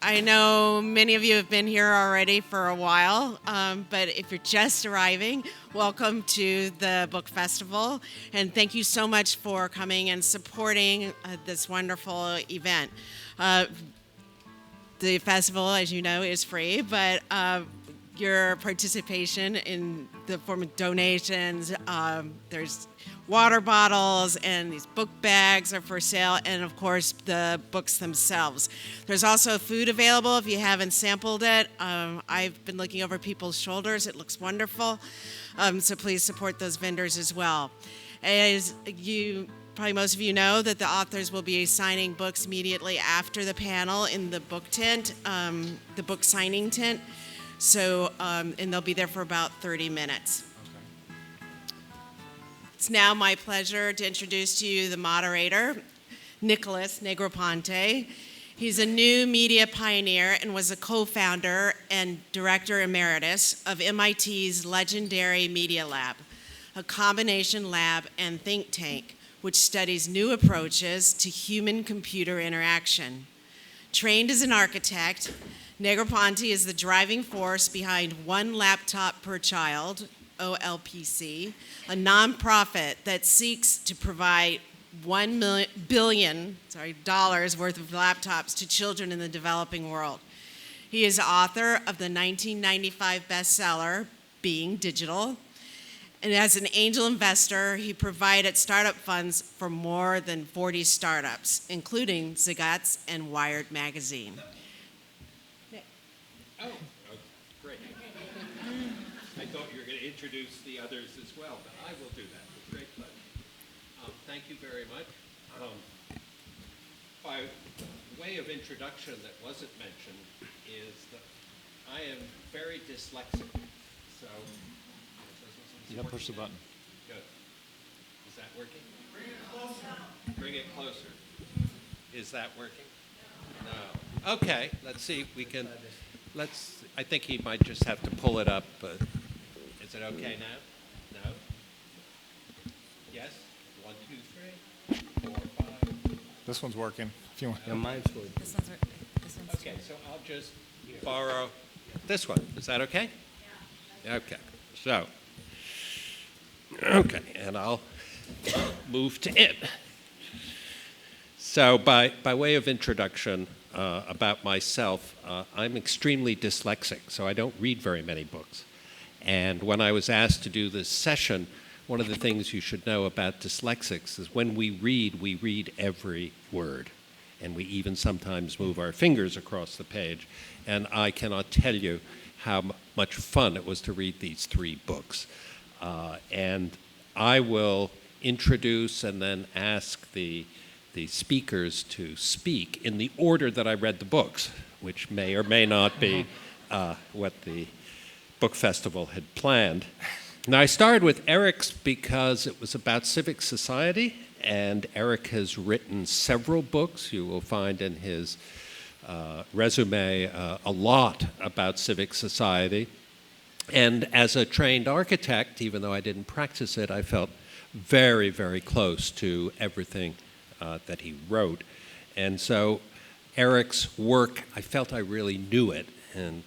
I know many of you have been here already for a while, but if you're just arriving, welcome to the book festival, and thank you so much for coming and supporting this wonderful event. The festival, as you know, is free, but your participation in the form of donations, there's water bottles and these book bags are for sale, and of course the books themselves. There's also food available if you haven't sampled it. I've been looking over people's shoulders. It looks wonderful. So please support those vendors as well. As you probably most of you know, that the authors will be signing books immediately after the panel in the book tent, the book signing tent. So, and they'll be there for about 30 minutes. It's now my pleasure to introduce to you the moderator, Nicholas Negroponte. He's a new media pioneer and was a co-founder and director emeritus of MIT's legendary Media Lab, a combination lab and think tank which studies new approaches to human-computer interaction. Trained as an architect, Negroponte is the driving force behind One Laptop Per Child, OLPC, a nonprofit that seeks to provide $1 billion worth of laptops to children in the developing world. He is author of the 1995 bestseller, Being Digital, and as an angel investor, he provided startup funds for more than 40 startups, including Zagat's and Wired magazine. Oh, great. I thought you were going to introduce the others as well, but I will do that with great pleasure. Thank you very much. By way of introduction that wasn't mentioned is that I am very dyslexic, so... You gotta push the button. Good. Is that working? Bring it closer. Bring it closer. Is that working? No. Okay, let's see if we can... I think he might just have to pull it up. Is it okay now? No? Yes? 1, 2, 3, 4, 5. This one's working. If you want. Yeah, mine's good. This one's Okay, so I'll just borrow this one. Is that okay? Yeah. Okay. So, and I'll move to it. So by way of introduction about myself, I'm extremely dyslexic, so I don't read very many books. And when I was asked to do this session, one of the things you should know about dyslexics is when we read every word. And we even sometimes move our fingers across the page. And I cannot tell you how much fun it was to read these 3 books. And I will introduce and then ask the speakers to speak in the order that I read the books, which may or may not be what the book festival had planned. Now, I started with Eric's because it was about civic society, and Eric has written several books. You will find in his resume a lot about civic society. And as a trained architect, even though I didn't practice it, I felt very, very close to everything that he wrote. And so Eric's work, I felt I really knew it. And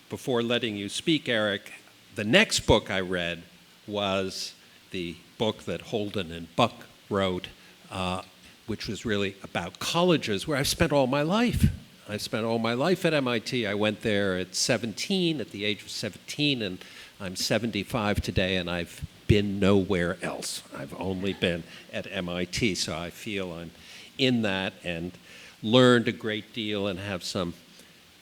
before letting you speak, Eric, the next book I read was the book that Holden and Buck wrote, which was really about colleges, where I've spent all my life. I spent all my life at MIT. I went there at the age of 17, and I'm 75 today, and I've been nowhere else. I've only been at MIT, so I feel I'm in that and learned a great deal and have some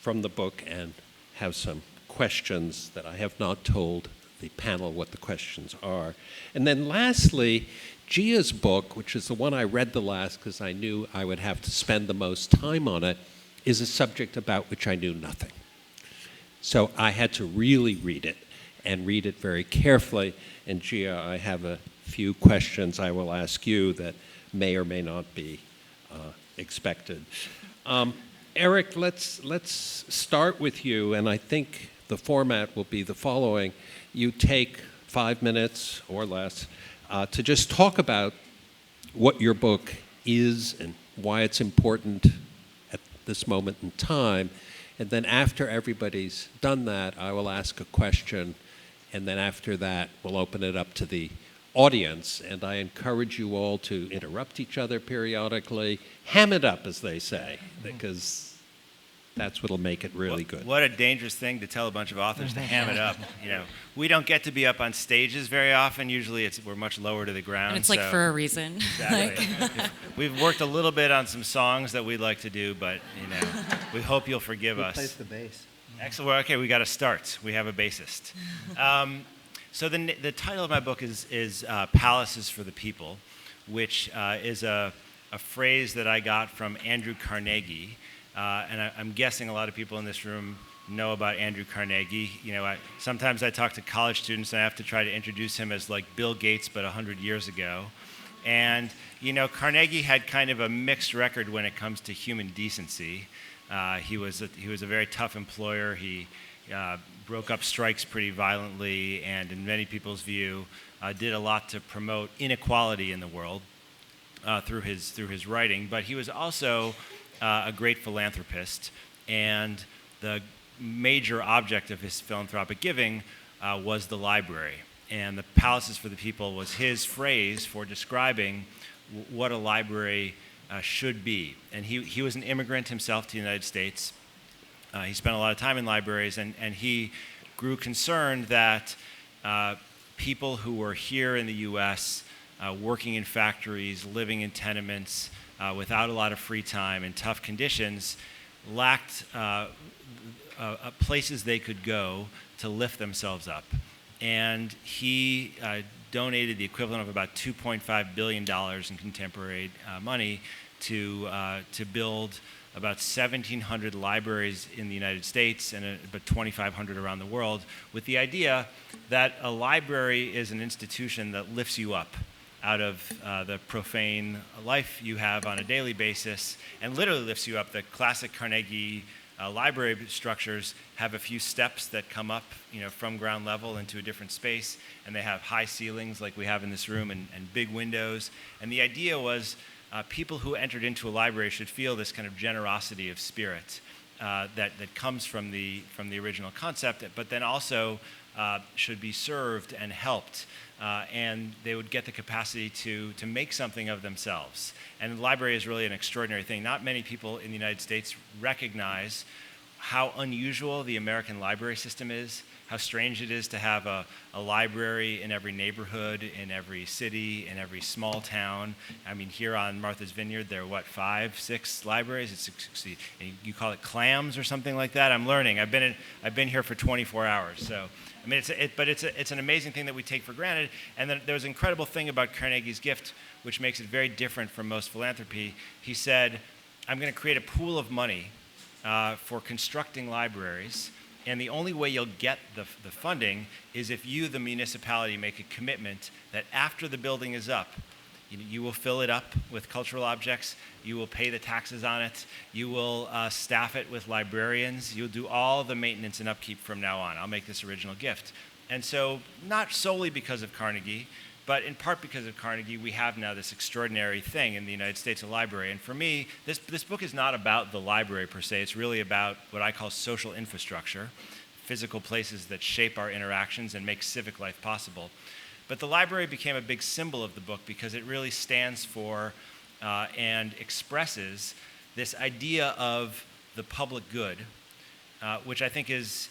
from the book and have some questions that I have not told the panel what the questions are. And then lastly, Gia's book, which is the one I read the last because I knew I would have to spend the most time on it, is a subject about which I knew nothing. So I had to really read it and read it very carefully. And Gia, I have a few questions I will ask you that may or may not be expected. Eric, let's start with you, and I think the format will be the following. You take 5 minutes or less to just talk about what your book is and why it's important this moment in time. And then after everybody's done that, I will ask a question. And then after that, we'll open it up to the audience. And I encourage you all to interrupt each other periodically. Ham it up, as they say, because that's what'll make it really good. What a dangerous thing to tell a bunch of authors to ham it up. We don't get to be up on stages very often. Usually we're much lower to the ground. And it's like for a reason. Exactly. We've worked a little bit on some songs that we'd like to do, but we hope you'll forgive us. Who plays the bass? Excellent. Well, okay, we got to start. We have a bassist. So the title of my book is Palaces for the People, which is a phrase that I got from Andrew Carnegie. And I'm guessing a lot of people in this room know about Andrew Carnegie. Sometimes I talk to college students and I have to try to introduce him as like Bill Gates, but 100 years ago. And, Carnegie had kind of a mixed record when it comes to human decency. He was a very tough employer. He broke up strikes pretty violently, and in many people's view, did a lot to promote inequality in the world through his writing. But he was also a great philanthropist, and the major object of his philanthropic giving was the library. And the Palaces for the People was his phrase for describing what a library should be. And he was an immigrant himself to the United States. He spent a lot of time in libraries, and he grew concerned that people who were here in the U.S., working in factories, living in tenements, without a lot of free time in tough conditions, lacked places they could go to lift themselves up. And he donated the equivalent of about $2.5 billion in contemporary money to build about 1,700 libraries in the United States and about 2,500 around the world, with the idea that a library is an institution that lifts you up out of the profane life you have on a daily basis and literally lifts you up. The classic Carnegie library structures have a few steps that come up from ground level into a different space, and they have high ceilings like we have in this room and big windows. And the idea was people who entered into a library should feel this kind of generosity of spirit that comes from the original concept, but then also should be served and helped. And they would get the capacity to make something of themselves. And the library is really an extraordinary thing. Not many people in the United States recognize how unusual the American library system is, how strange it is to have a library in every neighborhood, in every city, in every small town. I mean, here on Martha's Vineyard, there are, 5, 6 libraries? You call it clams or something like that? I'm learning. I've been here for 24 hours, so... I mean, it's an amazing thing that we take for granted. And then there was an incredible thing about Carnegie's gift, which makes it very different from most philanthropy. He said, I'm going to create a pool of money for constructing libraries, and the only way you'll get the funding is if you, the municipality, make a commitment that after the building is up, you will fill it up with cultural objects, you will pay the taxes on it, you will staff it with librarians, you'll do all the maintenance and upkeep from now on. I'll make this original gift. And so, not solely because of Carnegie, but in part because of Carnegie, we have now this extraordinary thing in the United States, a library. And for me, this book is not about the library per se, it's really about what I call social infrastructure, physical places that shape our interactions and make civic life possible. But the library became a big symbol of the book because it really stands for and expresses this idea of the public good, which I think is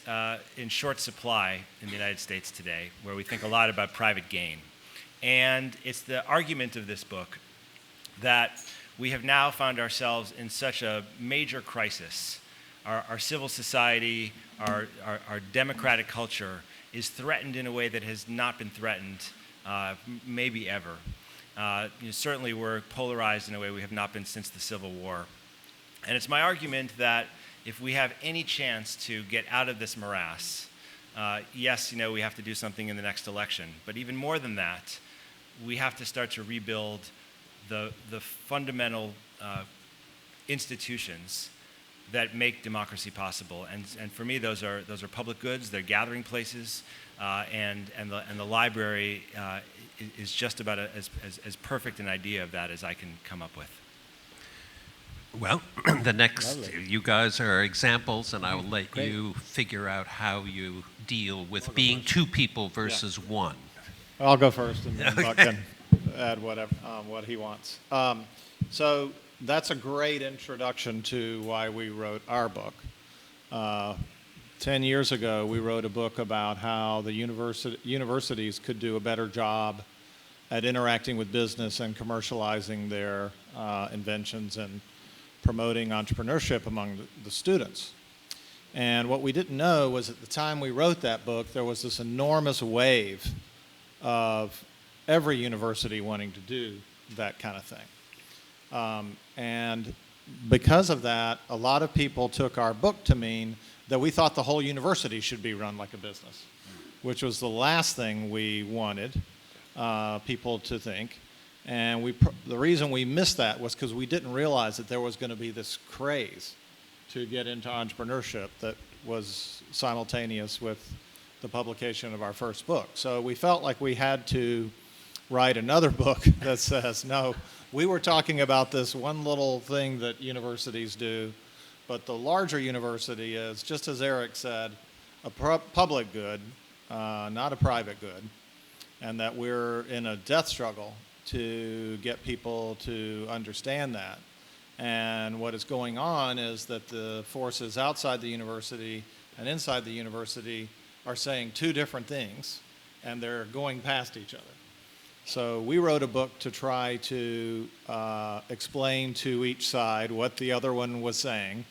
in short supply in the United States today, where we think a lot about private gain. And it's the argument of this book that we have now found ourselves in such a major crisis. Our civil society, our democratic culture is threatened in a way that has not been threatened maybe ever. Certainly we're polarized in a way we have not been since the Civil War. And it's my argument that if we have any chance to get out of this morass, yes, we have to do something in the next election, but even more than that, we have to start to rebuild the fundamental institutions that make democracy possible. And for me, those are public goods. They're gathering places, and the library is just about as perfect an idea of that as I can come up with. Well, the next, Lovely. you guys are examples, and I will let Great. you figure out how you deal with being two people versus one. I'll go first, and then Buck can add whatever, what he wants. So that's a great introduction to why we wrote our book. 10 years ago, we wrote a book about how the universities could do a better job at interacting with business and commercializing their inventions and promoting entrepreneurship among the students. And what we didn't know was at the time we wrote that book, there was this enormous wave of every university wanting to do that kind of thing. And because of that, a lot of people took our book to mean that we thought the whole university should be run like a business, which was the last thing we wanted people to think. And the reason we missed that was because we didn't realize that there was going to be this craze to get into entrepreneurship that was simultaneous with the publication of our first book. So we felt like we had to write another book that says, no, we were talking about this one little thing that universities do, but the larger university is, just as Eric said, a public good, not a private good, and that we're in a death struggle to get people to understand that. And what is going on is that the forces outside the university and inside the university are saying two different things, and they're going past each other. So we wrote a book to try to explain to each side what the other one was saying,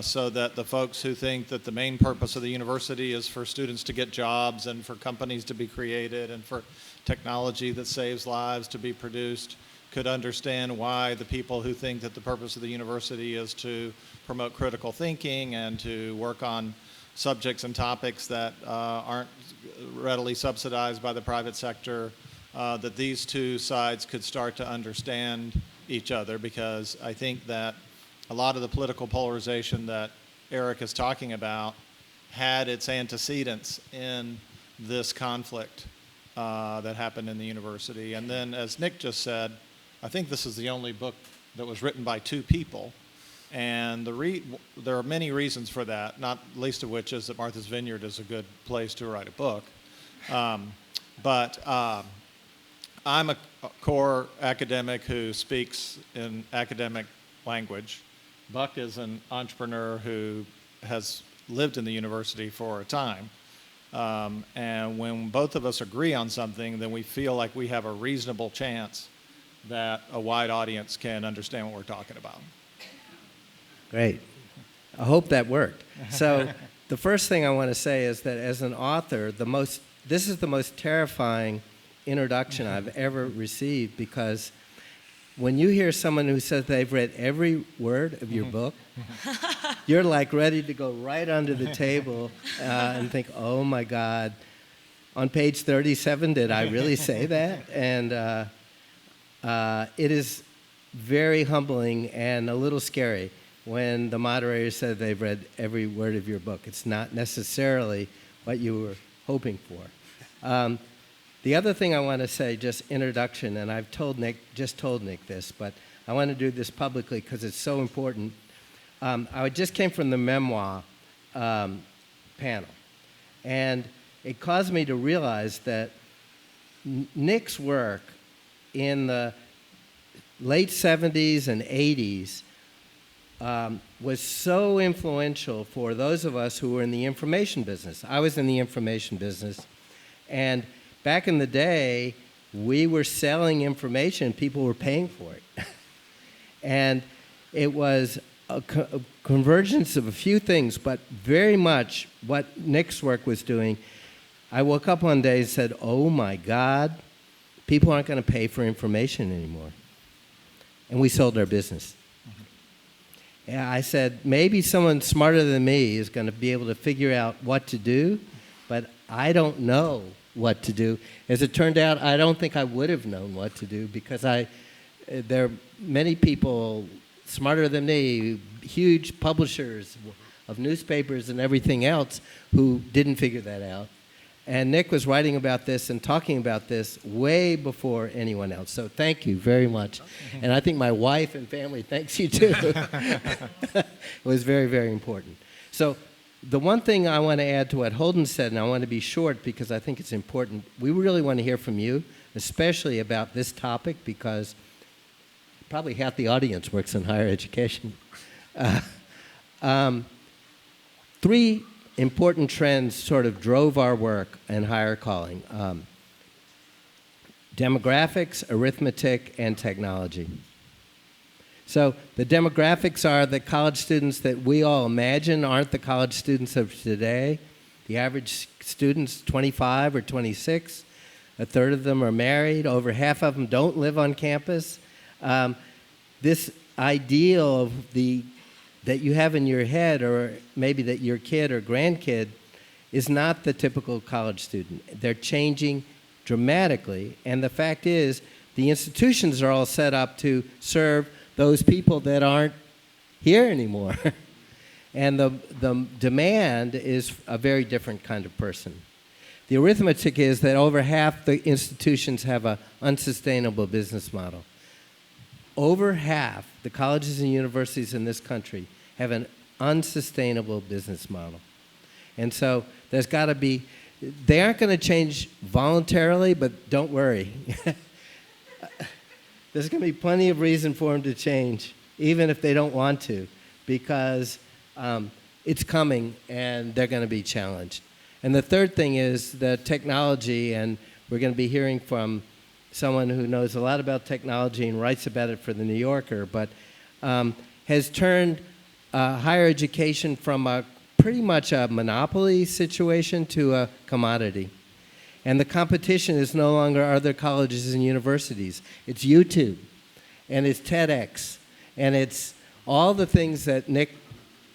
so that the folks who think that the main purpose of the university is for students to get jobs and for companies to be created and for technology that saves lives to be produced could understand why the people who think that the purpose of the university is to promote critical thinking and to work on subjects and topics that aren't readily subsidized by the private sector, that these two sides could start to understand each other, because I think that a lot of the political polarization that Eric is talking about had its antecedents in this conflict that happened in the university. And then, as Nick just said, I think this is the only book that was written by two people. And there are many reasons for that, not least of which is that Martha's Vineyard is a good place to write a book. But I'm a core academic who speaks in academic language. Buck is an entrepreneur who has lived in the university for a time. And when both of us agree on something, then we feel like we have a reasonable chance that a wide audience can understand what we're talking about. Great. I hope that worked. So the first thing I want to say is that as an author, this is the most terrifying introduction I've ever received, because when you hear someone who says they've read every word of your book, you're like ready to go right under the table and think, oh my God, on page 37, did I really say that? And it is very humbling and a little scary when the moderator said they've read every word of your book. It's not necessarily what you were hoping for. The other thing I want to say, just introduction, and I've just told Nick this, but I want to do this publicly because it's so important. I just came from the memoir panel, and it caused me to realize that Nick's work in the late 70s and 80s was so influential for those of us who were in the information business. I was in the information business, and back in the day, we were selling information, people were paying for it. And it was a convergence of a few things, but very much what Nick's work was doing. I woke up one day and said, oh my God, people aren't going to pay for information anymore. And we sold our business. And I said, maybe someone smarter than me is going to be able to figure out what to do, but I don't know what to do. As it turned out, I don't think I would have known what to do, because there are many people smarter than me, huge publishers of newspapers and everything else, who didn't figure that out. And Nick was writing about this and talking about this way before anyone else. So thank you very much. And I think my wife and family thanks you too. It was very, very important. So the one thing I want to add to what Holden said, and I want to be short because I think it's important, we really want to hear from you, especially about this topic, because probably half the audience works in higher education. Three important trends sort of drove our work in higher calling. Demographics, arithmetic, and technology. So the demographics are the college students that we all imagine aren't the college students of today. The average student's 25 or 26. A third of them are married. Over half of them don't live on campus. This ideal of that you have in your head, or maybe that your kid or grandkid, is not the typical college student. They're changing dramatically, and the fact is the institutions are all set up to serve those people that aren't here anymore. And the demand is a very different kind of person. The arithmetic is that over half the institutions have an unsustainable business model. Over half the colleges and universities in this country have an unsustainable business model. And so there's got to be, they aren't going to change voluntarily, but don't worry. There's going to be plenty of reason for them to change, even if they don't want to, because it's coming and they're going to be challenged. And the third thing is the technology, and we're going to be hearing from someone who knows a lot about technology and writes about it for the New Yorker, but has turned higher education from pretty much a monopoly situation to a commodity. And the competition is no longer other colleges and universities. It's YouTube, and it's TEDx, and it's all the things that Nick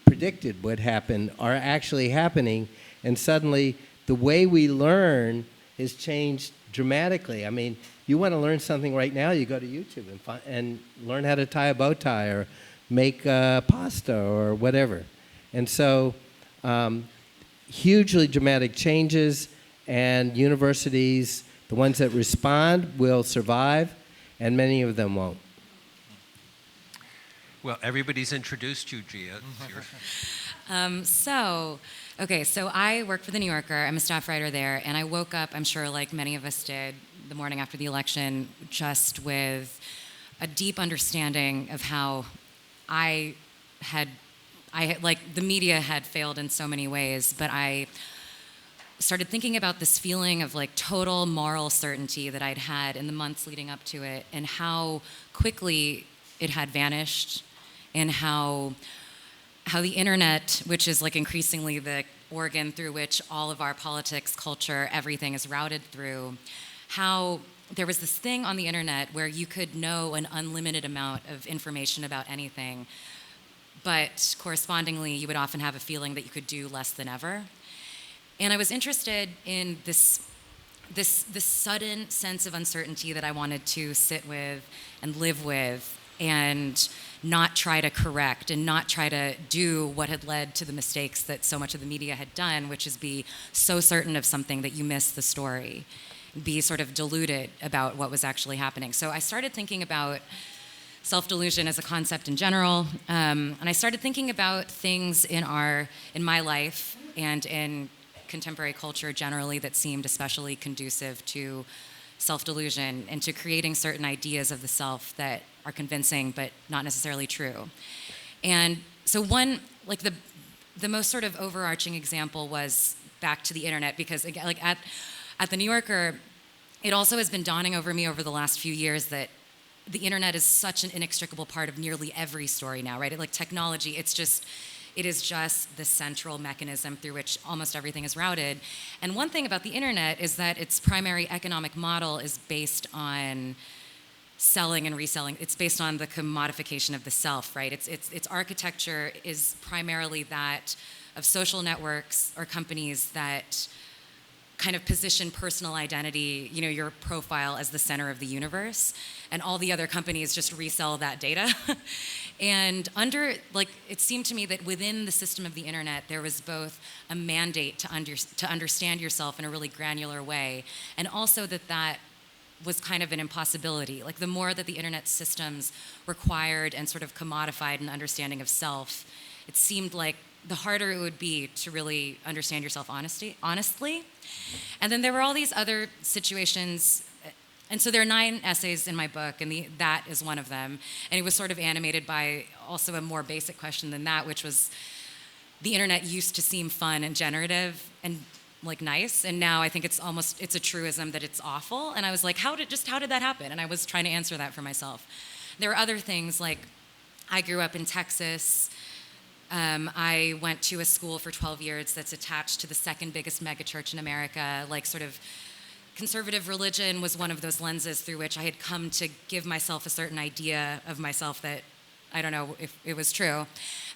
predicted would happen are actually happening, and suddenly the way we learn has changed dramatically. I mean, you want to learn something right now, you go to YouTube and learn how to tie a bow tie or make pasta or whatever. And so hugely dramatic changes, and universities, the ones that respond, will survive, and many of them won't. Well, everybody's introduced you, Gia. So I work for the New Yorker. I'm a staff writer there, and I woke up, I'm sure like many of us did, the morning after the election, just with a deep understanding of how I had like the media had failed in so many ways, but I started thinking about this feeling of like total moral certainty that I'd had in the months leading up to it, and how quickly it had vanished, and how the internet, which is like increasingly the organ through which all of our politics, culture, everything is routed through, how there was this thing on the internet where you could know an unlimited amount of information about anything, but correspondingly, you would often have a feeling that you could do less than ever. And I was interested in this sudden sense of uncertainty that I wanted to sit with and live with, and not try to correct and not try to do what had led to the mistakes that so much of the media had done, which is be so certain of something that you miss the story, be sort of deluded about what was actually happening. So I started thinking about self-delusion as a concept in general, and I started thinking about things in my life and in contemporary culture generally that seemed especially conducive to self-delusion and to creating certain ideas of the self that are convincing but not necessarily true. And so one, like the most sort of overarching example was back to the internet, because again, like at the New Yorker, it also has been dawning over me over the last few years that the internet is such an inextricable part of nearly every story now, right? Like technology, it is just the central mechanism through which almost everything is routed. And one thing about the internet is that its primary economic model is based on selling and reselling. It's based on the commodification of the self, right? Its architecture is primarily that of social networks or companies that kind of position personal identity, your profile, as the center of the universe, and all the other companies just resell that data. And it seemed to me that within the system of the internet, there was both a mandate to understand yourself in a really granular way, and also that was kind of an impossibility. Like the more that the internet systems required and sort of commodified an understanding of self, it seemed like the harder it would be to really understand yourself honestly. And then there were all these other situations. And so there are 9 essays in my book, and that is one of them. And it was sort of animated by also a more basic question than that, which was the internet used to seem fun and generative and like nice, and now I think it's a truism that it's awful. And I was like, how did that happen? And I was trying to answer that for myself. There are other things, like I grew up in Texas. I went to a school for 12 years that's attached to the second biggest megachurch in America. Like sort of conservative religion was one of those lenses through which I had come to give myself a certain idea of myself that I don't know if it was true.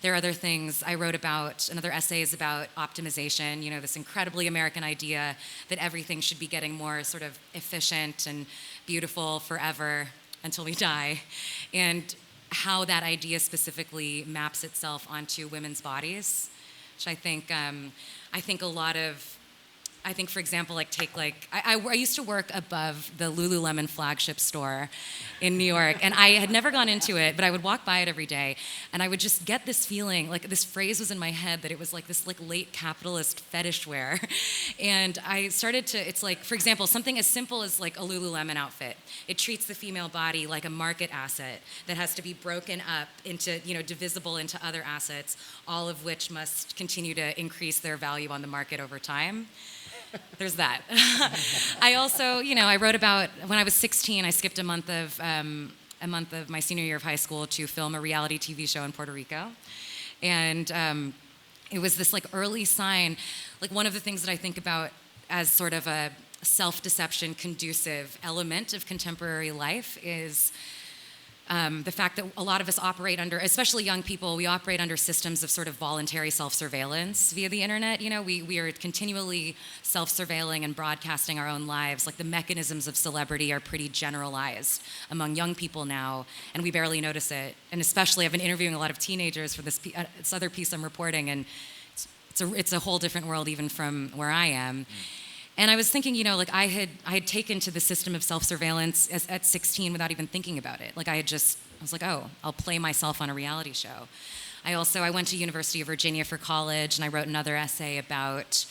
There are other things I wrote about, another essay is about optimization, this incredibly American idea that everything should be getting more sort of efficient and beautiful forever until we die, and how that idea specifically maps itself onto women's bodies, which I think for example, I used to work above the Lululemon flagship store in New York, and I had never gone into it, but I would walk by it every day, and I would just get this feeling, like this phrase was in my head that it was like this like late capitalist fetish wear. And I started to, it's like, for example, something as simple as like a Lululemon outfit. It treats the female body like a market asset that has to be broken up into, divisible into other assets, all of which must continue to increase their value on the market over time. There's that. I also, I wrote about when I was 16, I skipped a month of my senior year of high school to film a reality TV show in Puerto Rico. And it was this like early sign, like one of the things that I think about as sort of a self-deception conducive element of contemporary life is the fact that a lot of us operate under, especially young people, we operate under systems of sort of voluntary self-surveillance via the internet. We are continually self-surveilling and broadcasting our own lives. Like the mechanisms of celebrity are pretty generalized among young people now, and we barely notice it. And especially, I've been interviewing a lot of teenagers for this other piece I'm reporting, and it's a whole different world even from where I am. And I was thinking, I had taken to the system of self-surveillance at 16 without even thinking about it. Like I was like, oh, I'll play myself on a reality show. I went to University of Virginia for college, and I wrote another essay about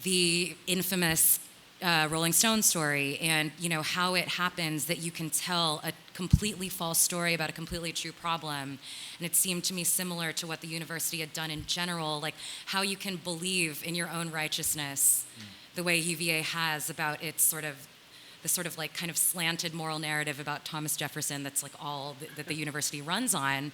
the infamous Rolling Stone story, and how it happens that you can tell a completely false story about a completely true problem. And it seemed to me similar to what the university had done in general, like how you can believe in your own righteousness the way UVA has about its sort of like kind of slanted moral narrative about Thomas Jefferson that's like all that the university runs on.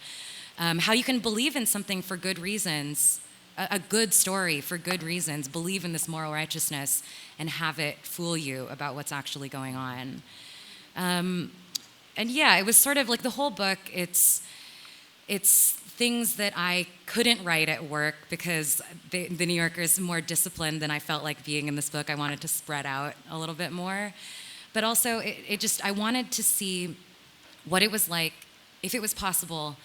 How you can believe in something for good reasons, a good story for good reasons, believe in this moral righteousness and have it fool you about what's actually going on. And yeah, it was sort of like the whole book, it's things that I couldn't write at work because the New Yorker is more disciplined than I felt like being in this book. I wanted to spread out a little bit more. But also, I wanted to see what it was like, if it was possible,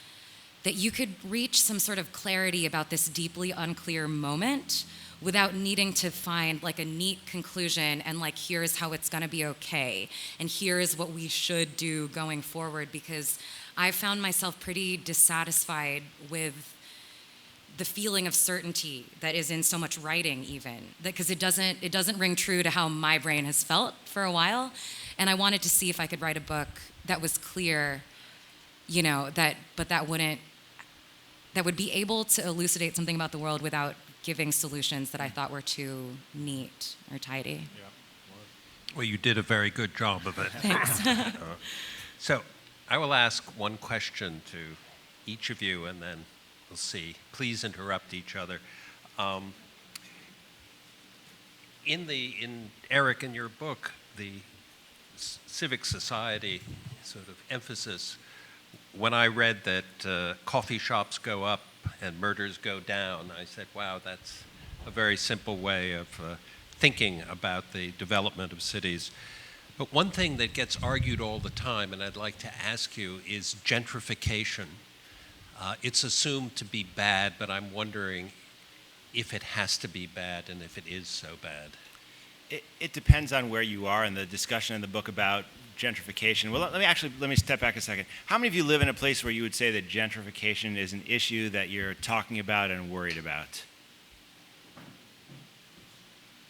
that you could reach some sort of clarity about this deeply unclear moment without needing to find like a neat conclusion and like, here's how it's gonna be okay, and here's what we should do going forward, because I found myself pretty dissatisfied with the feeling of certainty that is in so much writing, even because it doesn't ring true to how my brain has felt for a while. And I wanted to see if I could write a book that was clear, that would be able to elucidate something about the world without giving solutions that I thought were too neat or tidy. Yeah. Well, you did a very good job of it. Thanks. So I will ask one question to each of you, and then we'll see. Please interrupt each other. In Eric, in your book, the civic society sort of emphasis, when I read that coffee shops go up and murders go down, I said, wow, that's a very simple way of thinking about the development of cities. But one thing that gets argued all the time, and I'd like to ask you, is gentrification. It's assumed to be bad, but I'm wondering if it has to be bad and if it is so bad. It depends on where you are in the discussion in the book about gentrification. Well, let me step back a second. How many of you live in a place where you would say that gentrification is an issue that you're talking about and worried about?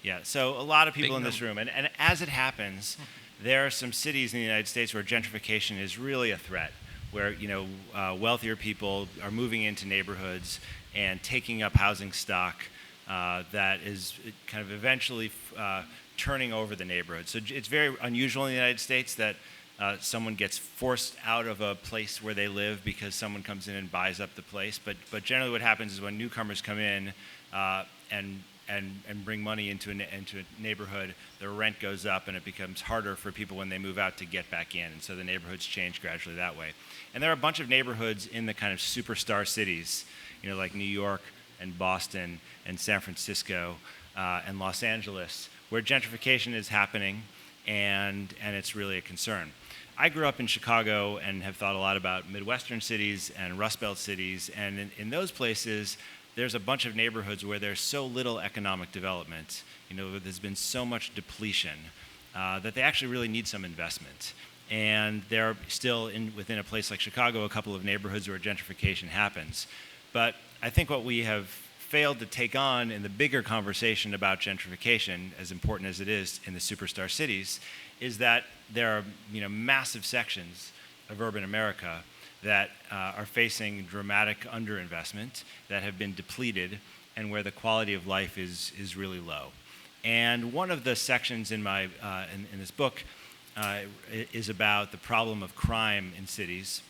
Yeah, so a lot of people in this room. And as it happens, there are some cities in the United States where gentrification is really a threat, where wealthier people are moving into neighborhoods and taking up housing stock that is kind of eventually turning over the neighborhood. So it's very unusual in the United States that someone gets forced out of a place where they live because someone comes in and buys up the place. But generally what happens is when newcomers come in and bring money into a neighborhood, the rent goes up and it becomes harder for people when they move out to get back in. And so the neighborhoods change gradually that way. And there are a bunch of neighborhoods in the kind of superstar cities, like New York and Boston and San Francisco and Los Angeles, where gentrification is happening and it's really a concern. I grew up in Chicago and have thought a lot about Midwestern cities and Rust Belt cities, and in those places, there's a bunch of neighborhoods where there's so little economic development, there's been so much depletion that they actually really need some investment. And there are still, within a place like Chicago, a couple of neighborhoods where gentrification happens. But I think what we have failed to take on in the bigger conversation about gentrification, as important as it is in the superstar cities, is that there are massive sections of urban America that are facing dramatic underinvestment, that have been depleted, and where the quality of life is really low. And one of the sections in my in this book is about the problem of crime in cities.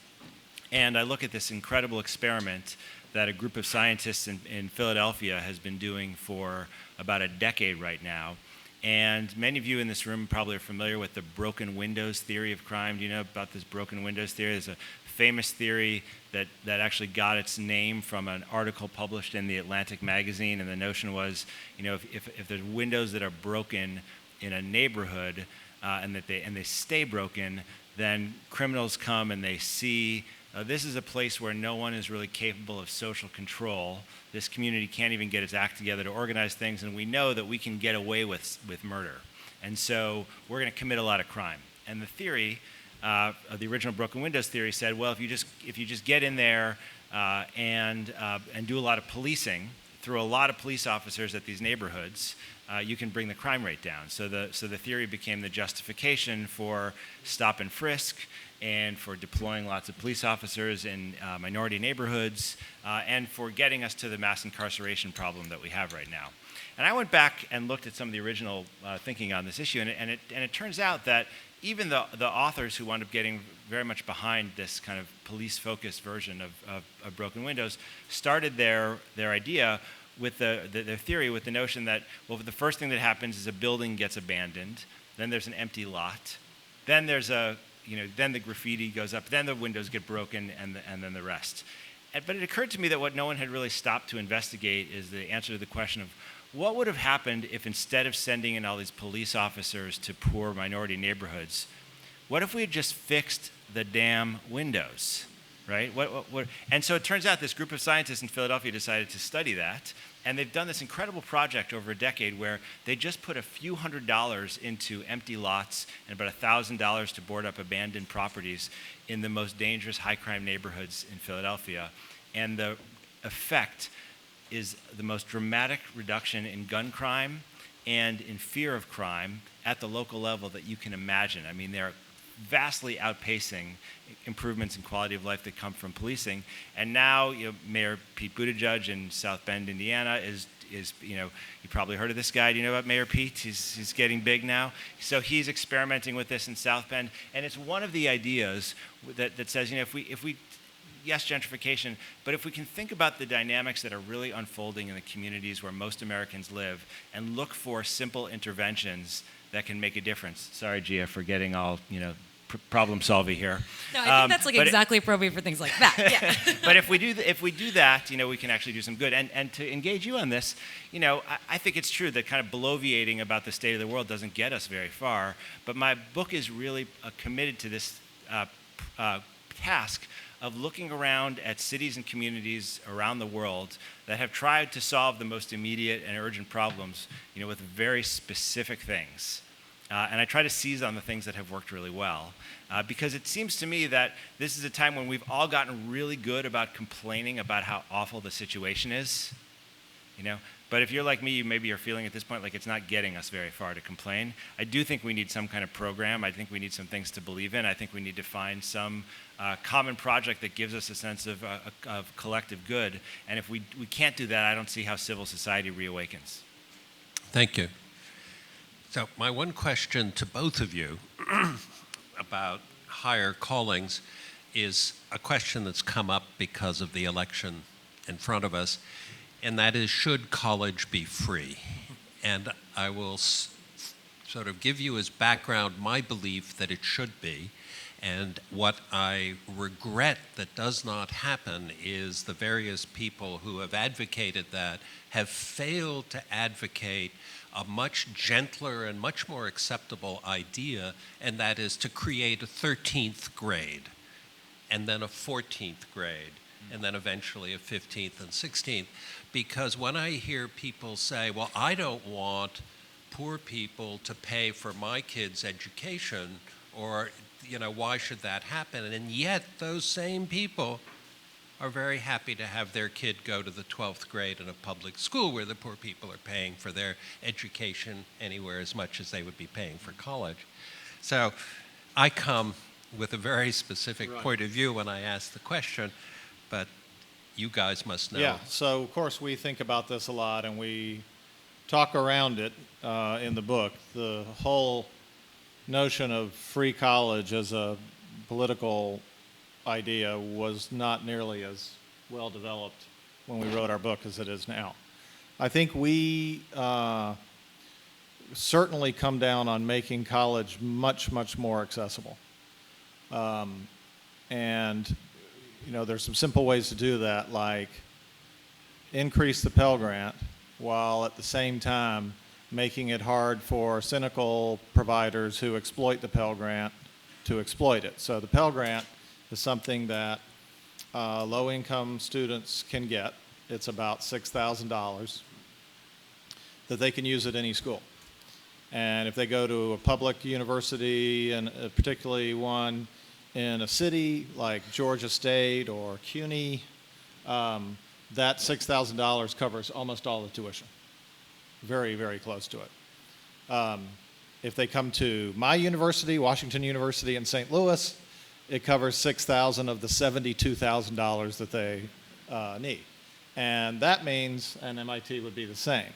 And I look at this incredible experiment that a group of scientists in Philadelphia has been doing for about a decade right now. And many of you in this room probably are familiar with the broken windows theory of crime. Do you know about this broken windows theory? There's a famous theory that actually got its name from an article published in the Atlantic magazine, and the notion was, if there's windows that are broken in a neighborhood and they stay broken, then criminals come and they see this is a place where no one is really capable of social control. This community can't even get its act together to organize things, and we know that we can get away with murder. And so we're going to commit a lot of crime. And the theory of the original broken windows theory said, well, if you just get in there and do a lot of policing, through a lot of police officers at these neighborhoods, you can bring the crime rate down. So the theory became the justification for stop and frisk and for deploying lots of police officers in minority neighborhoods and for getting us to the mass incarceration problem that we have right now. And I went back and looked at some of the original thinking on this issue, and it turns out that even the authors who wound up getting very much behind this kind of police-focused version of broken windows started their idea with their theory with the notion that, well, the first thing that happens is a building gets abandoned, then there's an empty lot, then there's then the graffiti goes up, then the windows get broken, and then the rest. But it occurred to me that what no one had really stopped to investigate is the answer to the question of what would have happened if instead of sending in all these police officers to poor minority neighborhoods, what if we had just fixed the damn windows, right? And so it turns out this group of scientists in Philadelphia decided to study that, and they've done this incredible project over a decade where they just put a few $100s into empty lots and about $1,000 to board up abandoned properties in the most dangerous high-crime neighborhoods in Philadelphia. And the effect is the most dramatic reduction in gun crime and in fear of crime at the local level that you can imagine. I mean, they're vastly outpacing improvements in quality of life that come from policing. And now, Mayor Pete Buttigieg in South Bend, Indiana, is you probably heard of this guy. Do you know about Mayor Pete? He's getting big now. So he's experimenting with this in South Bend, and it's one of the ideas that says, if we yes, gentrification, but if we can think about the dynamics that are really unfolding in the communities where most Americans live and look for simple interventions that can make a difference. Sorry, Gia, for getting all, problem solving here. No, I think that's exactly appropriate for things like that. Yeah. But if we do that, we can actually do some good. And to engage you on this, I think it's true that kind of bloviating about the state of the world doesn't get us very far. But my book is really committed to this task of looking around at cities and communities around the world that have tried to solve the most immediate and urgent problems, with very specific things. And I try to seize on the things that have worked really well. Because it seems to me that this is a time when we've all gotten really good about complaining about how awful the situation is. But if you're like me, maybe you're feeling at this point like it's not getting us very far to complain. I do think we need some kind of program. I think we need some things to believe in. I think we need to find some common project that gives us a sense of collective good. And if we can't do that, I don't see how civil society reawakens. Thank you. So my one question to both of you about higher callings is a question that's come up because of the election in front of us, and that is, should college be free? And I will sort of give you as background my belief that it should be, and what I regret that does not happen is the various people who have advocated that have failed to advocate a much gentler and much more acceptable idea, and that is to create a 13th grade, and then a 14th grade, and then eventually a 15th and 16th. Because when I hear people say, well, I don't want poor people to pay for my kids' education, or, why should that happen? And yet those same people are very happy to have their kid go to the 12th grade in a public school where the poor people are paying for their education anywhere as much as they would be paying for college. So I come with a very specific point of view when I ask the question, but you guys must know. Yeah, so of course we think about this a lot and we talk around it in the book. The whole notion of free college as a political idea was not nearly as well developed when we wrote our book as it is now. I think we certainly come down on making college much, much more accessible. And there's some simple ways to do that, like increase the Pell Grant while at the same time making it hard for cynical providers who exploit the Pell Grant to exploit it. So the Pell Grant is something that low-income students can get. It's about $6,000 that they can use at any school. And if they go to a public university, and particularly one in a city like Georgia State or CUNY, that $6,000 covers almost all the tuition. Very, very close to it. If they come to my university, Washington University in St. Louis, it covers $6,000 of the $72,000 that they need. And that means, and MIT would be the same,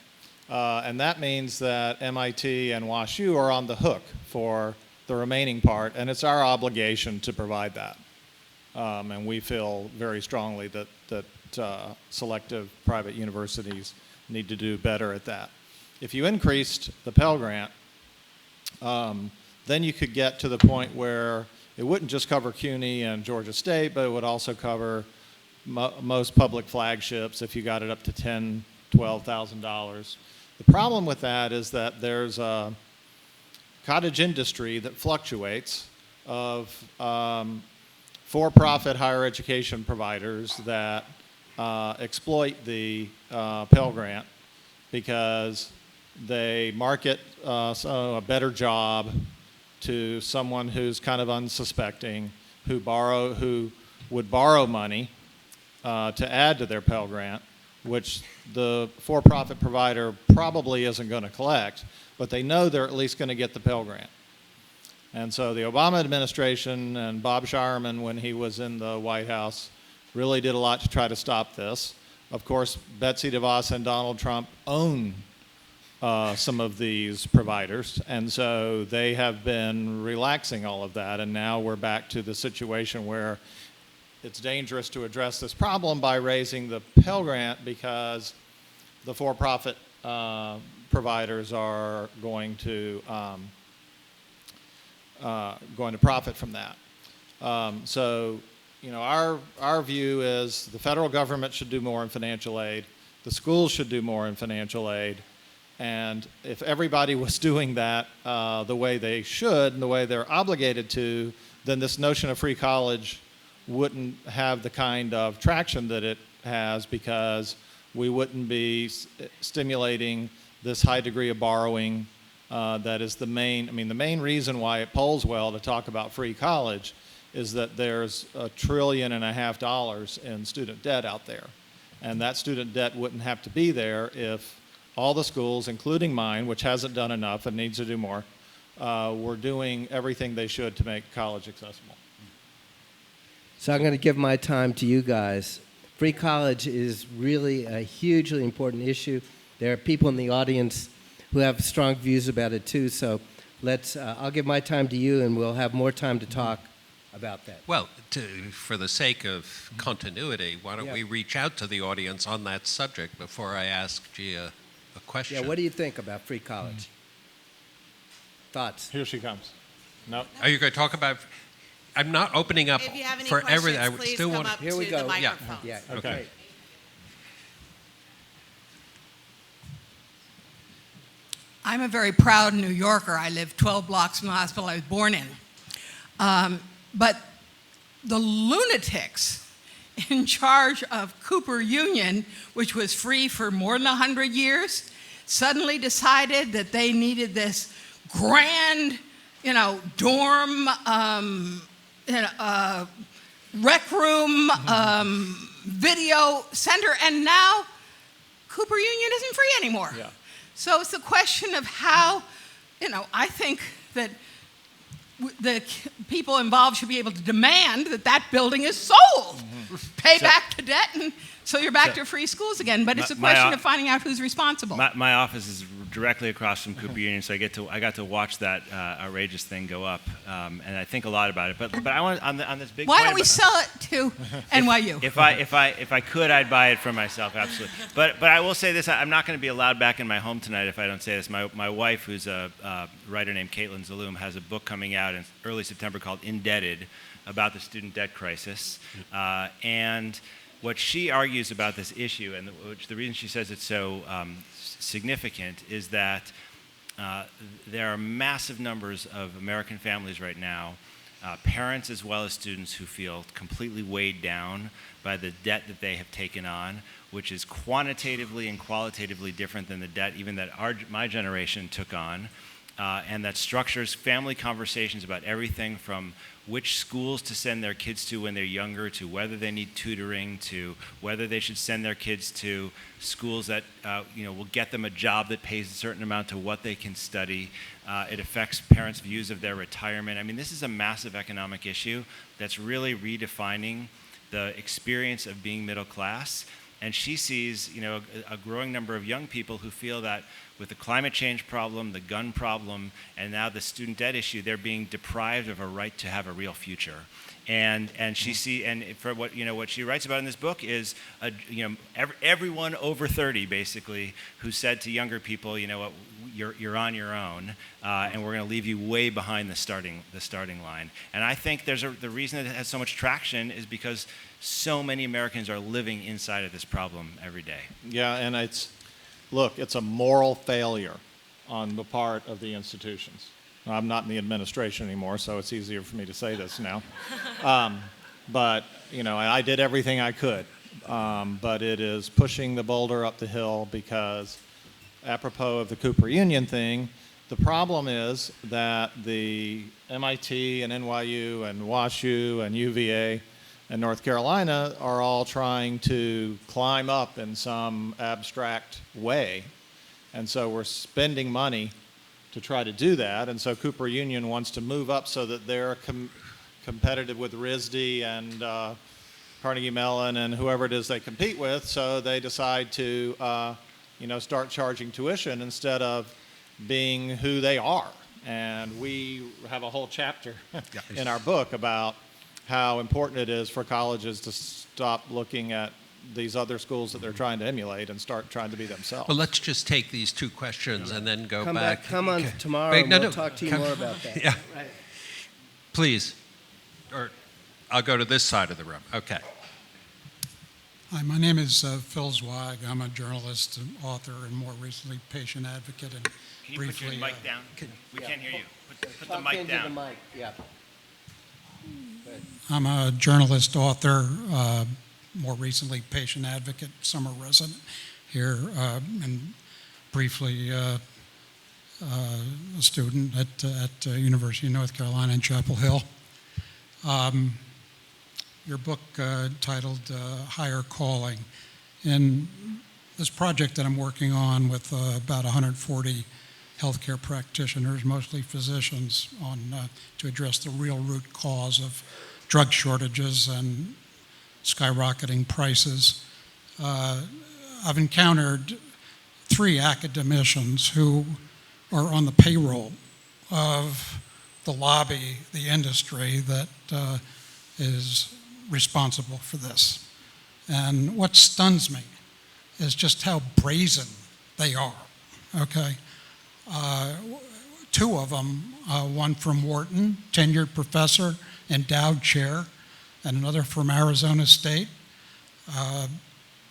and that means that MIT and WashU are on the hook for the remaining part, and it's our obligation to provide that. And we feel very strongly that selective private universities need to do better at that. If you increased the Pell Grant, then you could get to the point where it wouldn't just cover CUNY and Georgia State, but it would also cover most public flagships if you got it up to $10,000, $12,000. The problem with that is that there's a cottage industry that fluctuates of for-profit higher education providers that exploit the Pell Grant because they market a better job to someone who's kind of unsuspecting, who would borrow money to add to their Pell Grant, which the for-profit provider probably isn't going to collect, but they know they're at least going to get the Pell Grant. And so the Obama administration and Bob Shireman, when he was in the White House, really did a lot to try to stop this. Of course, Betsy DeVos and Donald Trump own some of these providers, and so they have been relaxing all of that, and now we're back to the situation where it's dangerous to address this problem by raising the Pell Grant because the for-profit providers are going to profit from that. So, our view is the federal government should do more in financial aid, the schools should do more in financial aid, and if everybody was doing that the way they should and the way they're obligated to, then this notion of free college wouldn't have the kind of traction that it has, because we wouldn't be stimulating this high degree of borrowing. That is the main reason why it polls well to talk about free college is that there's $1.5 trillion in student debt out there. And that student debt wouldn't have to be there if all the schools, including mine, which hasn't done enough and needs to do more, were doing everything they should to make college accessible. So I'm going to give my time to you guys. Free college is really a hugely important issue. There are people in the audience who have strong views about it too. So I'll give my time to you, and we'll have more time to talk about that. Well, for the sake of continuity, why don't we reach out to the audience on that subject before I ask Gia a question? Yeah, what do you think about free college? Thoughts? Here she comes. Nope. Are you going to talk about? I'm not opening up If you have any for questions, everything. I would please still come want. up Here we to go. the microphone. Yeah, Okay. okay. I'm a very proud New Yorker. I live 12 blocks from the hospital I was born in. But the lunatics in charge of Cooper Union, which was free for more than 100 years, suddenly decided that they needed this grand, dorm, rec room, video center, and now Cooper Union isn't free anymore. Yeah. So it's the question of how, I think that the people involved should be able to demand that that building is sold, pay back the debt, and so you're back to free schools again. But it's a question of finding out who's responsible. My office is directly across from Cooper Union, so I got to watch that outrageous thing go up, and I think a lot about it. But I want on this big. Why point don't we about- sell it to NYU? If I could, I'd buy it for myself, absolutely. But I will say this: I'm not going to be allowed back in my home tonight if I don't say this. My wife, who's a writer named Caitlin Zaloom, has a book coming out in early September called "Indebted," about the student debt crisis, and what she argues about this issue, and the reason she says it's so significant, is that there are massive numbers of American families right now, parents as well as students, who feel completely weighed down by the debt that they have taken on, which is quantitatively and qualitatively different than the debt even that my generation took on, and that structures family conversations about everything from which schools to send their kids to when they're younger, to whether they need tutoring, to whether they should send their kids to schools that will get them a job that pays a certain amount to what they can study. It affects parents' views of their retirement. I mean, this is a massive economic issue that's really redefining the experience of being middle class. And she sees, a growing number of young people who feel that with the climate change problem, the gun problem, and now the student debt issue, they're being deprived of a right to have a real future. And for what she writes about in this book is everyone over 30 basically who said to younger people, you're on your own, and we're going to leave you way behind the starting line. And I think the reason that it has so much traction is because so many Americans are living inside of this problem every day. Yeah, and it's a moral failure on the part of the institutions. I'm not in the administration anymore, so it's easier for me to say this now. But I did everything I could. But it is pushing the boulder up the hill, because apropos of the Cooper Union thing, the problem is that the MIT and NYU and WashU and UVA and North Carolina are all trying to climb up in some abstract way. And so we're spending money to try to do that. And so Cooper Union wants to move up so that they're competitive with RISD and Carnegie Mellon and whoever it is they compete with. So they decide to start charging tuition instead of being who they are. And we have a whole chapter in our book about how important it is for colleges to stop looking at these other schools that they're trying to emulate and start trying to be themselves. Well, let's just take these two questions and then go back. Come on tomorrow, Wait, and we'll talk to you more about that. Yeah. Please. Or I'll go to this side of the room. Okay. Hi, my name is Phil Zweig. I'm a journalist and author, and more recently patient advocate. And Can you briefly, put your mic down? We can't hear you. Put the Talk mic into down. the mic, yeah. I'm a journalist, author, more recently patient advocate, summer resident here, and briefly a student at University of North Carolina in Chapel Hill. Your book titled Higher Calling. In this project that I'm working on with about 140 healthcare practitioners, mostly physicians, to address the real root cause of drug shortages and skyrocketing prices. I've encountered 3 academicians who are on the payroll of the lobby, the industry that is responsible for this. And what stuns me is just how brazen they are, okay? 2 of them, one from Wharton, tenured professor, endowed chair, and another from Arizona State. I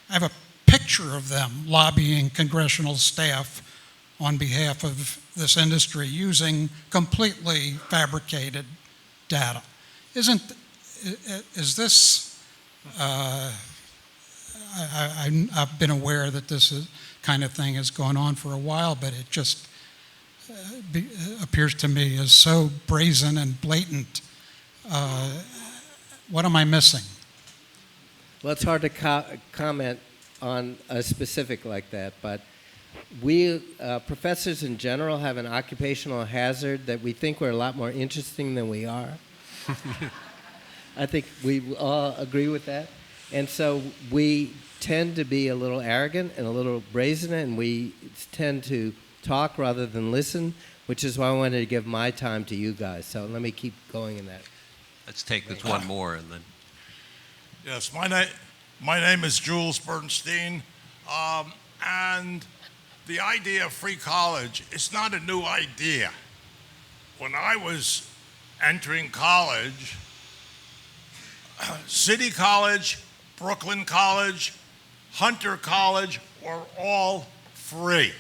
have a picture of them lobbying congressional staff on behalf of this industry using completely fabricated data. Is this, I've been aware that this kind of thing has gone on for a while, but it just appears to me as so brazen and blatant. What am I missing? Well, it's hard to comment on a specific like that, but we, professors in general, have an occupational hazard that we think we're a lot more interesting than we are. I think we all agree with that. And so we tend to be a little arrogant and a little brazen, and we tend to talk rather than listen, which is why I wanted to give my time to you guys. So let me keep going in that. Let's take this one more and then. Yes, my name is Jules Bernstein, and the idea of free college is not a new idea. When I was entering college, City College, Brooklyn College, Hunter College were all free.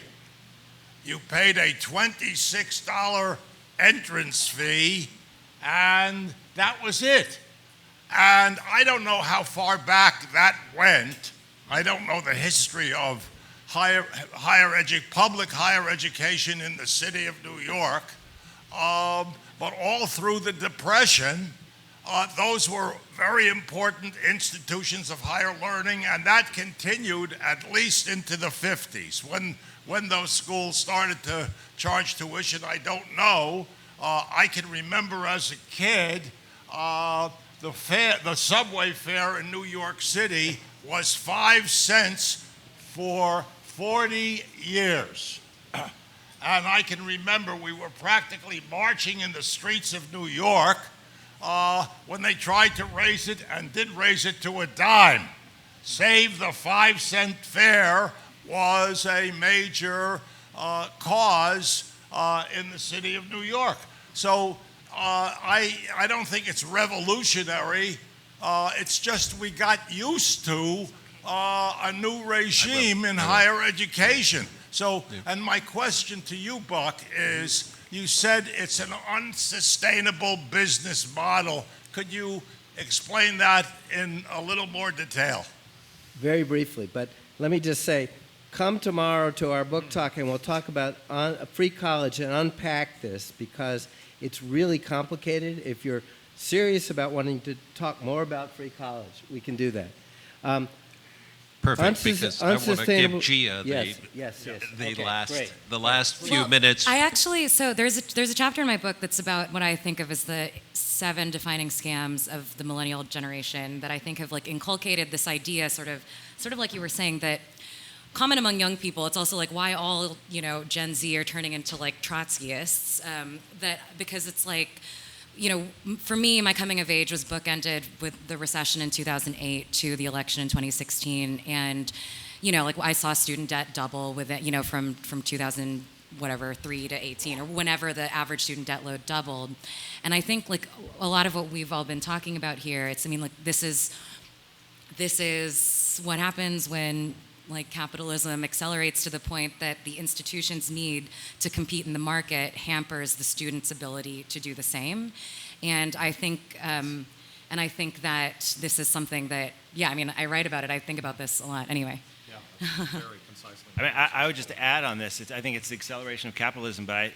You paid a $26 entrance fee, and that was it. And I don't know how far back that went. I don't know the history of public higher education in the city of New York. But all through the Depression, those were very important institutions of higher learning, and that continued at least into the 50s. When those schools started to charge tuition, I don't know. I can remember as a kid, the subway fare in New York City was 5 cents for 40 years. And I can remember we were practically marching in the streets of New York when they tried to raise it and did raise it to a dime. Save the 5-cent fare was a major cause in the city of New York. So I don't think it's revolutionary. It's just we got used to a new regime in higher education. So, and my question to you, Buck, is you said it's an unsustainable business model. Could you explain that in a little more detail? Very briefly, but let me just say, come tomorrow to our book talk and we'll talk about free college and unpack this because it's really complicated. If you're serious about wanting to talk more about free college, we can do that. Perfect, because I want to give Gia the last few minutes. I actually, so there's a chapter in my book that's about what I think of as the 7 defining scams of the millennial generation that I think have like inculcated this idea, sort of like you were saying, that common among young people. It's also like why all Gen Z are turning into like Trotskyists. Because it's like, for me, my coming of age was bookended with the recession in 2008 to the election in 2016, and like I saw student debt double with it, from 2003 to 18 or whenever the average student debt load doubled, and I think like a lot of what we've all been talking about here, this is what happens when like capitalism accelerates to the point that the institution's need to compete in the market hampers the student's ability to do the same. And I think, And I think that this is something that, yeah, I mean, I write about it. I think about this a lot anyway. Yeah, very concisely. I mean, I would just add on this. I think it's the acceleration of capitalism, but I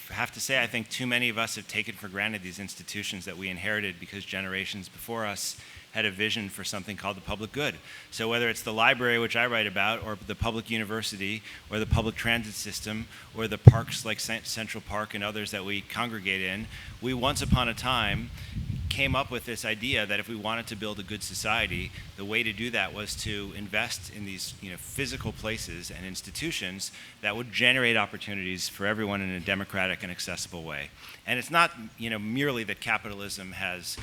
have to say I think too many of us have taken for granted these institutions that we inherited because generations before us had a vision for something called the public good. So whether it's the library, which I write about, or the public university, or the public transit system, or the parks like Central Park and others that we congregate in, we once upon a time came up with this idea that if we wanted to build a good society, the way to do that was to invest in these physical places and institutions that would generate opportunities for everyone in a democratic and accessible way. And it's not merely that capitalism has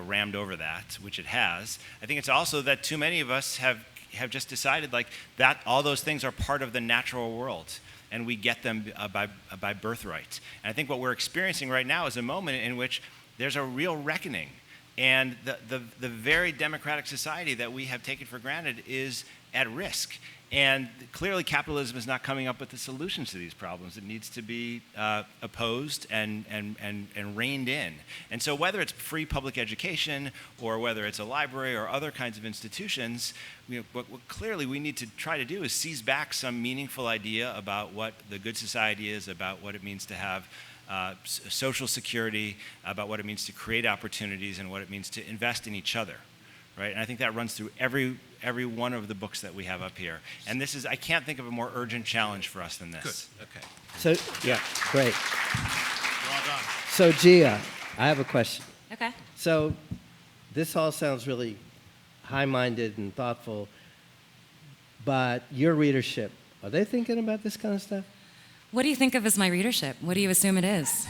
rammed over that, which it has. I think it's also that too many of us have just decided like that all those things are part of the natural world and we get them by birthright. And I think what we're experiencing right now is a moment in which there's a real reckoning. And the very democratic society that we have taken for granted is at risk. And clearly capitalism is not coming up with the solutions to these problems. It needs to be opposed and reined in. And so whether it's free public education or whether it's a library or other kinds of institutions, what clearly we need to try to do is seize back some meaningful idea about what the good society is, about what it means to have social security, about what it means to create opportunities and what it means to invest in each other, right? And I think that runs through every one of the books that we have up here. And this is, I can't think of a more urgent challenge for us than this. Good, okay. So, yeah, great. Well done. So, Gia, I have a question. Okay. So, this all sounds really high-minded and thoughtful, but your readership, are they thinking about this kind of stuff? What do you think of as my readership? What do you assume it is?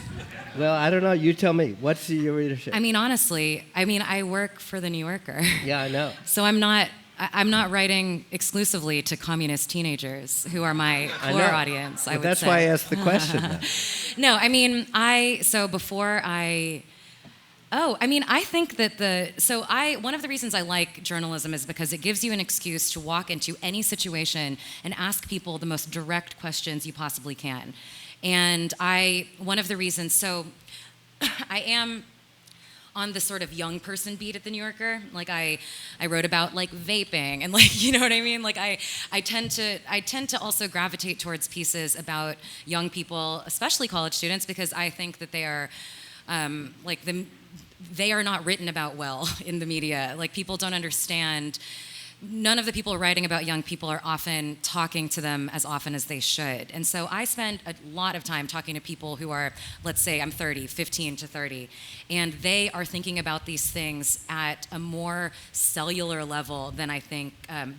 Well, I don't know. You tell me. What's your readership? I mean, honestly, I work for the New Yorker. Yeah, I know. So I'm not writing exclusively to communist teenagers who are my core audience, I would that's say. why I asked the question. No, I mean, I think that one of the reasons I like journalism is because it gives you an excuse to walk into any situation and ask people the most direct questions you possibly can. And one of the reasons, so I am on the sort of young person beat at the New Yorker. Like I wrote about like vaping and like, you know what I mean? Like I tend to also gravitate towards pieces about young people, especially college students, because I think that they are they are not written about well in the media. Like people don't understand. None of the people writing about young people are often talking to them as often as they should. And so I spend a lot of time talking to people who are, let's say I'm 30, 15 to 30, and they are thinking about these things at a more cellular level than I think, to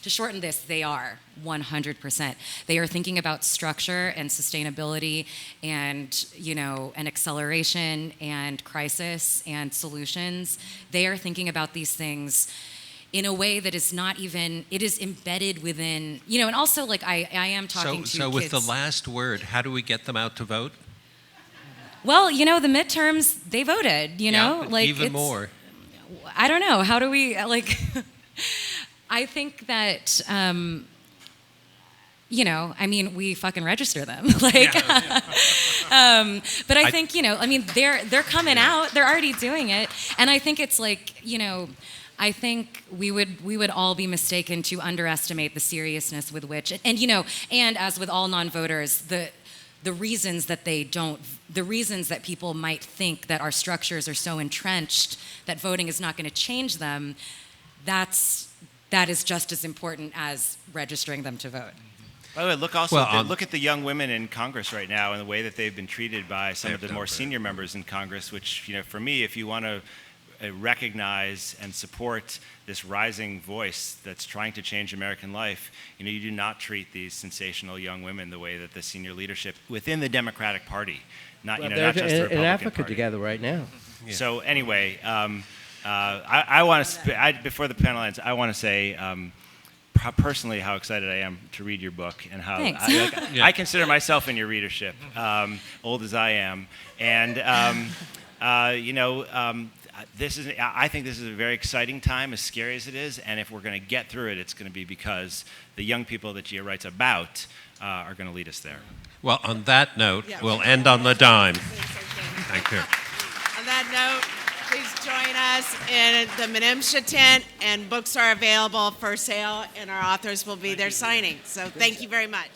shorten this, they are 100%. They are thinking about structure and sustainability and, and acceleration and crisis and solutions. They are thinking about these things in a way that is not even, it is embedded within, and also like I am talking to So kids. with the last word, how do we get them out to vote? Well, the midterms, they voted, Yeah, like even more. I don't know. How do we, like, I think that, we fucking register them. Like, but I think, they're coming out. They're already doing it. And I think it's like, I think we would all be mistaken to underestimate the seriousness with which, and as with all non-voters, the reasons that people might think that our structures are so entrenched that voting is not going to change them, that is just as important as registering them to vote. By the way, look at the young women in Congress right now and the way that they've been treated by some of the more senior members in Congress, which, for me, if you want to recognize and support this rising voice that's trying to change American life, you do not treat these sensational young women the way that the senior leadership within the Democratic Party, not just the Republican in Africa Party. together right now. Yeah. So anyway, I want to before the panel ends, I want to say personally how excited I am to read your book and how I consider myself in your readership, old as I am, and I think this is a very exciting time, as scary as it is, and if we're going to get through it, it's going to be because the young people that Gia writes about are going to lead us there. Well, on that note, we'll end on the dime. Thank you. On that note, please join us in the Menemsha tent, and books are available for sale, and our authors will be there signing. So thank you very much.